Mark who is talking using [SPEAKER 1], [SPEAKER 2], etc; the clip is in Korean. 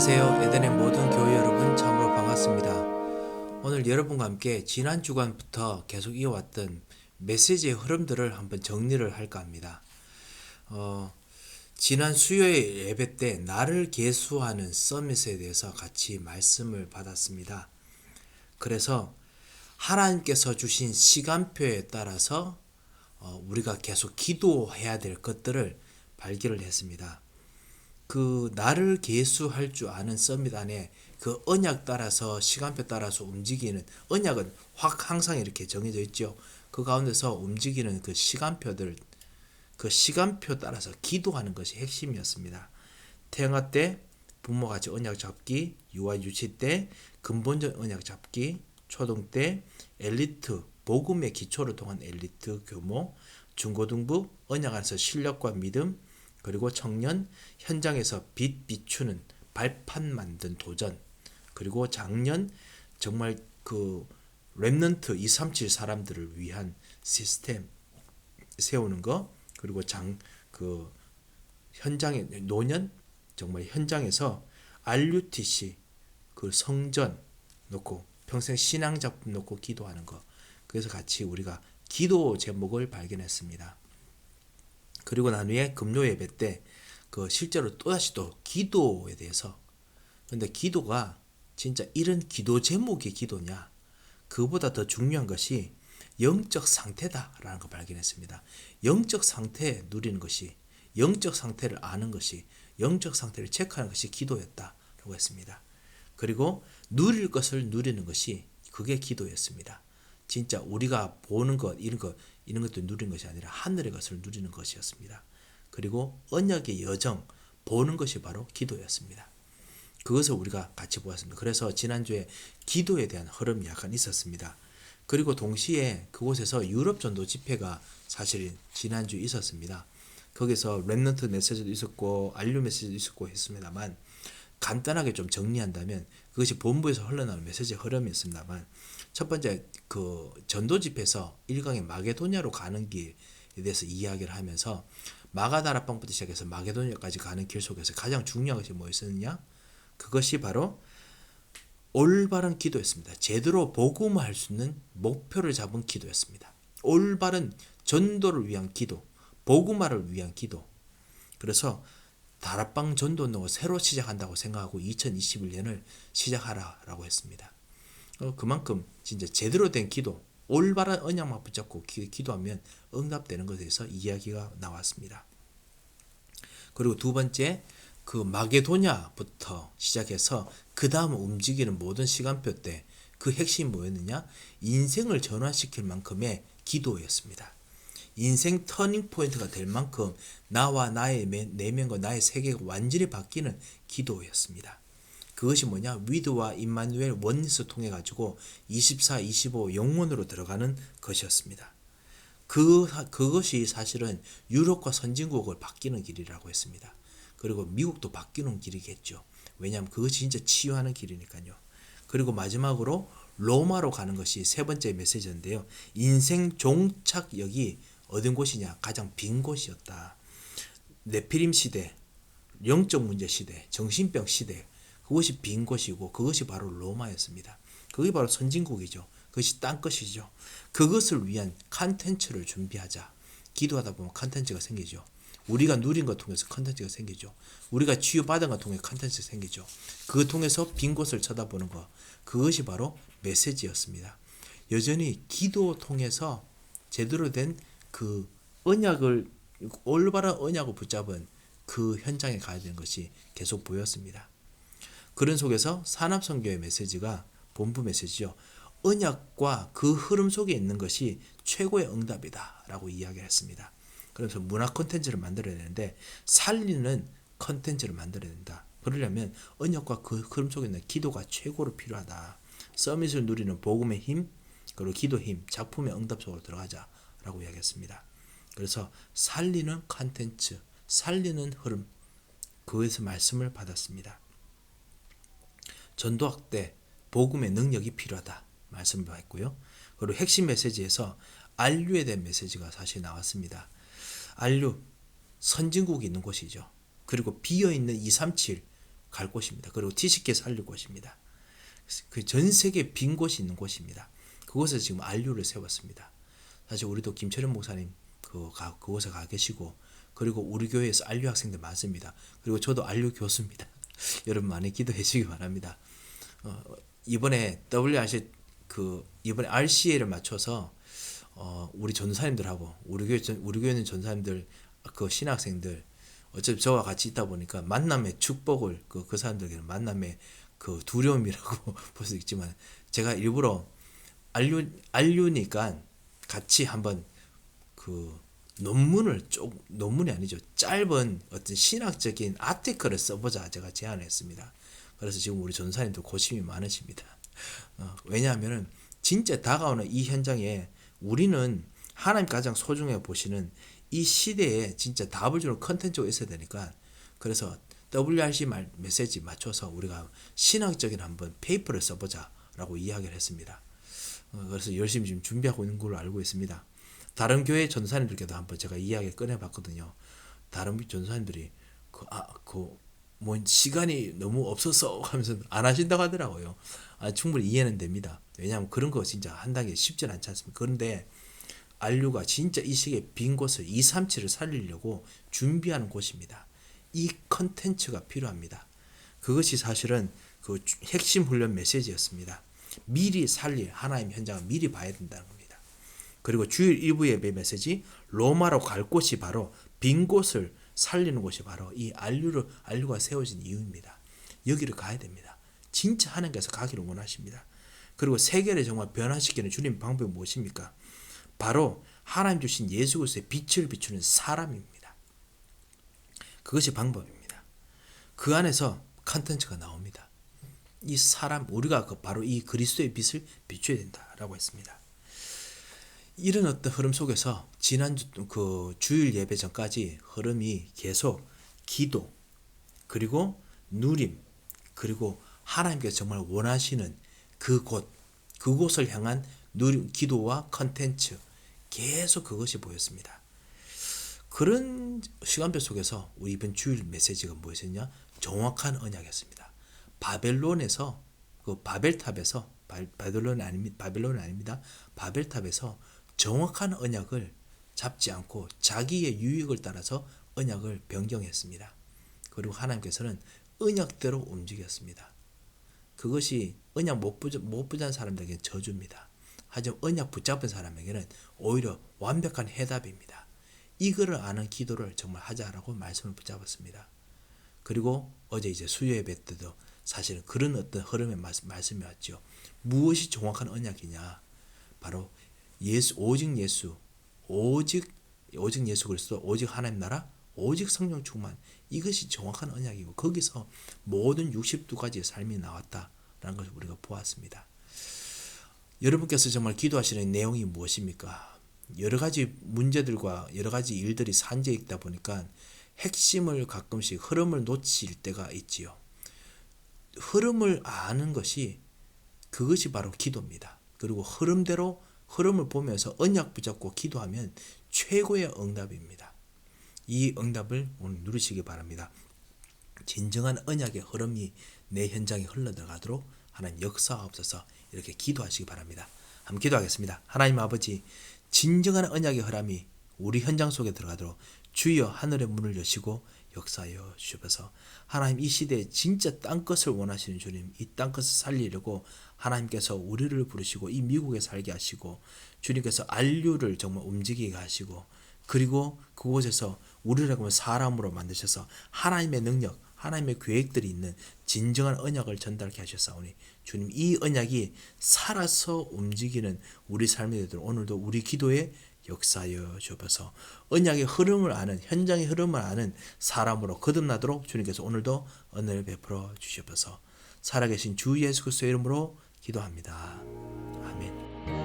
[SPEAKER 1] 안녕하세요. 에덴의 모든 교회 여러분 참으로 반갑습니다. 오늘 여러분과 함께 지난 주간부터 계속 이어왔던 메시지의 흐름들을 한번 정리를 할까 합니다. 지난 수요일 예배 때 나를 계수하는 서밋에 대해서 같이 말씀을 받았습니다. 그래서 하나님께서 주신 시간표에 따라서 우리가 계속 기도해야 될 것들을 발견을 했습니다. 그 나를 계수할 줄 아는 서밋 안에 그 언약 따라서 시간표 따라서 움직이는 언약은 확 항상 이렇게 정해져 있죠. 그 가운데서 움직이는 그 시간표들, 그 시간표 따라서 기도하는 것이 핵심이었습니다. 태영아 때 부모 같이 언약 잡기, 유아 유치 때 근본적 언약 잡기, 초등 때 엘리트 복음의 기초를 통한 엘리트 교모, 중고등부 언약 안에서 실력과 믿음, 그리고 청년 현장에서 빛 비추는 발판 만든 도전, 그리고 작년 정말 그 렘넌트 237 사람들을 위한 시스템 세우는 거, 그리고 그 현장에 노년 정말 현장에서 RUTC 그 성전 놓고 평생 신앙 작품 놓고 기도하는 거. 그래서 같이 우리가 기도 제목을 발견했습니다. 그리고 나중에 금요 예배 때 그 실제로 또다시 또 기도에 대해서, 근데 기도가 진짜 이런 기도 제목이 기도냐, 그보다 더 중요한 것이 영적 상태다라는 걸 발견했습니다. 영적 상태 누리는 것이, 영적 상태를 아는 것이, 영적 상태를 체크하는 것이 기도였다라고 했습니다. 그리고 누릴 것을 누리는 것이 그게 기도였습니다. 진짜 우리가 보는 것, 이런 것도 누리는 것이 아니라 하늘의 것을 누리는 것이었습니다. 그리고 언약의 여정, 보는 것이 바로 기도였습니다. 그것을 우리가 같이 보았습니다. 그래서 지난주에 기도에 대한 흐름이 약간 있었습니다. 그리고 동시에 그곳에서 유럽 전도 집회가 사실 지난주에 있었습니다. 거기서 렘넌트 메시지도 있었고 알류 메시지도 있었고 했습니다만, 간단하게 좀 정리한다면 그것이 본부에서 흘러나오는 메시지의 흐름이었습니다만, 첫 번째 그 전도 집회에서 1강의 마게도냐로 가는 길에 대해서 이야기를 하면서 마가다라방부터 시작해서 마게도냐까지 가는 길 속에서 가장 중요한 것이 뭐였느냐? 그것이 바로 올바른 기도였습니다. 제대로 복음화할 수 있는 목표를 잡은 기도였습니다. 올바른 전도를 위한 기도, 복음화를 위한 기도. 그래서 다락방 전도 운동을 새로 시작한다고 생각하고 2021년을 시작하라라고 했습니다. 그만큼 진짜 제대로 된 기도, 올바른 언약만 붙잡고 기도하면 응답되는 것에 대해서 이야기가 나왔습니다. 그리고 두 번째, 그 마게도냐부터 시작해서 그 다음 움직이는 모든 시간표 때 그 핵심이 뭐였느냐? 인생을 전환시킬 만큼의 기도였습니다. 인생 터닝 포인트가 될 만큼 나와 나의 내면과 나의 세계가 완전히 바뀌는 기도였습니다. 그것이 뭐냐? 위드와 임마누엘 원리스 통해 가지고 24, 25 영원으로 들어가는 것이었습니다. 그것이 사실은 유럽과 선진국을 바뀌는 길이라고 했습니다. 그리고 미국도 바뀌는 길이겠죠. 왜냐하면 그것이 진짜 치유하는 길이니까요. 그리고 마지막으로 로마로 가는 것이 세 번째 메시지인데요. 인생 종착역이 어떤 곳이냐? 가장 빈 곳이었다. 네피림 시대, 영적 문제 시대, 정신병 시대, 그것이 빈 곳이고 그것이 바로 로마였습니다. 그게 바로 선진국이죠. 그것이 땅끝이죠. 그것을 위한 컨텐츠를 준비하자. 기도하다 보면 컨텐츠가 생기죠. 우리가 누린 것 통해서 컨텐츠가 생기죠. 우리가 치유받은 것 통해 컨텐츠가 생기죠. 그 통해서 빈 곳을 쳐다보는 것, 그것이 바로 메시지였습니다. 여전히 기도 통해서 제대로 된 그 언약을, 올바른 언약을 붙잡은 그 현장에 가야 되는 것이 계속 보였습니다. 그런 속에서 산업선교의 메시지가 본부 메시지죠. 언약과 그 흐름 속에 있는 것이 최고의 응답이다 라고 이야기를 했습니다. 그래서 문화 콘텐츠를 만들어야 되는데 살리는 콘텐츠를 만들어야 된다. 그러려면 언약과 그 흐름 속에 있는 기도가 최고로 필요하다. 서밋을 누리는 복음의 힘, 그리고 기도 힘, 작품의 응답 속으로 들어가자 라고 이야기했습니다. 그래서 살리는 콘텐츠, 살리는 흐름, 그에서 말씀을 받았습니다. 전도학 때 복음의 능력이 필요하다 말씀을 받았고요. 그리고 핵심 메시지에서 안류에 대한 메시지가 사실 나왔습니다. 안류, 선진국이 있는 곳이죠. 그리고 비어있는 237, 갈 곳입니다. 그리고 TCK 살릴 곳입니다. 그 전 세계 빈 곳이 있는 곳입니다. 그곳에 지금 안류를 세웠습니다. 사실 우리도 김철현 목사님 그곳에 가 계시고, 그리고 우리 교회에서 안류 학생들 많습니다. 그리고 저도 안류 교수입니다. 여러분 많이 기도해 주시기 바랍니다. 이번에 WRC 이번에 RCA를 맞춰서 우리 전사님들하고 우리 교회는 전사님들 신학생들 어차피 저와 같이 있다 보니까 만남의 축복을 그 사람들에게는 만남의 두려움이라고 볼 수 있지만, 제가 일부러 안류니까 같이 한번 논문이 아니죠, 짧은 어떤 신학적인 아티클을 써보자 제가 제안했습니다. 그래서 지금 우리 전사님도 고심이 많으십니다. 왜냐하면은 진짜 다가오는 이 현장에 우리는 하나님 가장 소중해 보시는 이 시대에 진짜 답을 주는 컨텐츠가 있어야 되니까, 그래서 WRC 메시지 맞춰서 우리가 신학적인 한번 페이퍼를 써보자라고 이야기를 했습니다. 그래서 열심히 지금 준비하고 있는 걸로 알고 있습니다. 다른 교회 전사님들께도 한번 제가 이야기 꺼내봤거든요. 다른 전사님들이 시간이 너무 없어서 하면서 안 하신다고 하더라고요. 충분히 이해는 됩니다. 왜냐하면 그런 거 진짜 한다는 게 쉽지 않지 않습니까? 그런데 안류가 진짜 이 시기에 빈 곳을 237을 살리려고 준비하는 곳입니다. 이 컨텐츠가 필요합니다. 그것이 사실은 그 핵심 훈련 메시지였습니다. 미리 살릴 하나님의 현장을 미리 봐야 된다는 겁니다. 그리고 주일 일부 예배 메시지, 로마로 갈 곳이 바로 빈 곳을 살리는 곳이 바로 이 안류가 세워진 이유입니다. 여기를 가야 됩니다. 진짜 하나님께서 가기를 원하십니다. 그리고 세계를 정말 변화시키는 주님 방법이 무엇입니까? 바로 하나님 주신 예수 그리스도의 빛을 비추는 사람입니다. 그것이 방법입니다. 그 안에서 컨텐츠가 나옵니다. 이 사람, 우리가 바로 이 그리스도의 빛을 비춰야 된다라고 했습니다. 이런 어떤 흐름 속에서 지난주 주일 예배 전까지 흐름이 계속 기도, 그리고 누림, 그리고 하나님께서 정말 원하시는 그곳을 향한 누림, 기도와 컨텐츠, 계속 그것이 보였습니다. 그런 시간표 속에서 우리 이번 주일 메시지가 무엇이었냐? 정확한 언약이었습니다. 바벨론에서 바벨탑에서 바벨론이 아닙니다. 바벨탑에서 정확한 언약을 잡지 않고 자기의 유익을 따라서 언약을 변경했습니다. 그리고 하나님께서는 언약대로 움직였습니다. 그것이 언약 못 붙잡은 사람들에게는 저주입니다. 하지만 언약 붙잡은 사람에게는 오히려 완벽한 해답입니다. 이거를 아는 기도를 정말 하자라고 말씀을 붙잡았습니다. 그리고 어제 이제 수요 예배 때도 사실은 그런 어떤 흐름의 말씀이 왔죠. 무엇이 정확한 언약이냐? 바로 오직 예수 그리스도, 오직 하나님 나라, 오직 성령 충만, 이것이 정확한 언약이고, 거기서 모든 62가지의 삶이 나왔다라는 것을 우리가 보았습니다. 여러분께서 정말 기도하시는 내용이 무엇입니까? 여러 가지 문제들과 여러 가지 일들이 산재해 있다 보니까 핵심을 가끔씩 흐름을 놓칠 때가 있지요. 흐름을 아는 것이, 그것이 바로 기도입니다. 그리고 흐름을 보면서 언약 붙잡고 기도하면 최고의 응답입니다. 이 응답을 오늘 누리시기 바랍니다. 진정한 언약의 흐름이 내 현장에 흘러들어가도록 하나님 역사하옵소서. 이렇게 기도하시기 바랍니다. 한번 기도하겠습니다. 하나님 아버지, 진정한 언약의 흐름이 우리 현장 속에 들어가도록 주여 하늘의 문을 여시고 역사하여 주셔서, 하나님 이 시대에 진짜 땅끝을 원하시는 주님, 이 땅끝을 살리려고 하나님께서 우리를 부르시고 이 미국에 살게 하시고, 주님께서 안류를 정말 움직이게 하시고, 그리고 그곳에서 우리라고 사람으로 만드셔서 하나님의 능력, 하나님의 계획들이 있는 진정한 언약을 전달케 하셨사오니, 주님 이 언약이 살아서 움직이는 우리 삶이 되도록 오늘도 우리 기도에 역사하여 주옵소서. 언약의 흐름을 아는, 현장의 흐름을 아는 사람으로 거듭나도록 주님께서 오늘도 은혜를 베풀어 주시옵소서. 살아계신 주 예수 그리스도의 이름으로 기도합니다. 아멘.